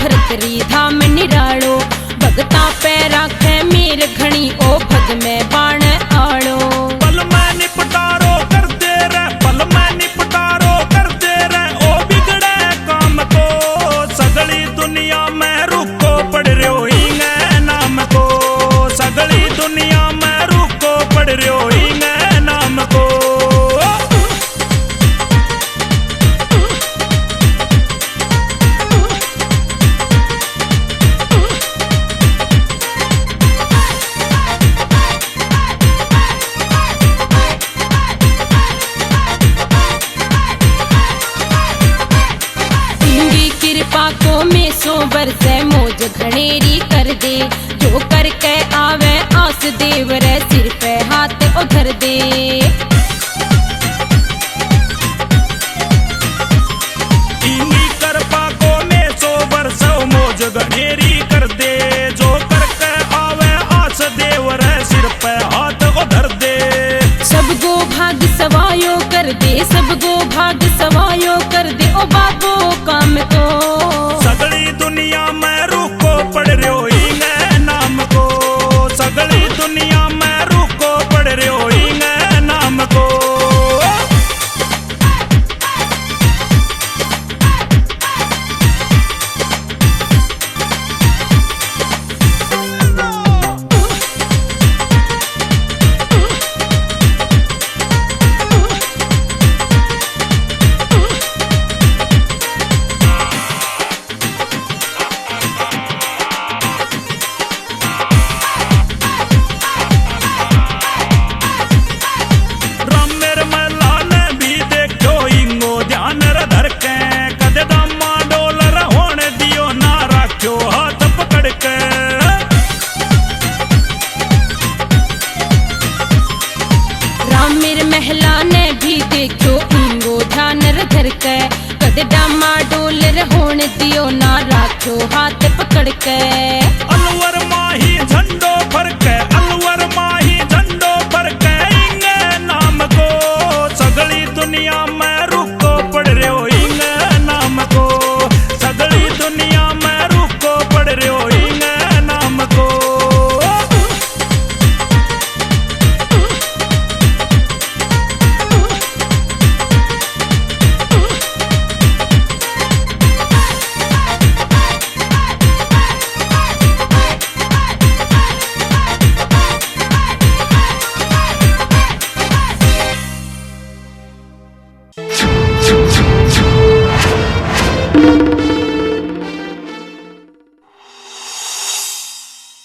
धरतरी धाम निरालो भगता पे राखे मीर घणी ओ भग में बाण आलो। पल में निपटारो कर दे रे, पल में निपटारो कर दे रे, ओ बिगड़े काम को सगली दुनिया में रुको पड़ रहो ही नाम को, सगली दुनिया में रुको पड़ रहो ही नाम को। कृपा को में सो बरसे मौज घनेरी कर दे, जो करके आवे आस देव रे सिर पे हाथ उधर दे। इंगी कृपा को में सो बरसे मौज घनेरी कर दे, जो करके आवे आस देव रे सिर पे हाथ उधर दे। सबको भाग सवायो कर दे, सबको भाग सवायो कर दे ओ बाबू काम को। सगली दुनिया में रुको पड़ रहो ही नाम को, सगली दुनिया में रुको पड़ रहो ही नाम को। महला ने भी देखो इंगो ध्यान धर के, कद डामा डोल होने दियो ना राखो हाथ पकड़ के।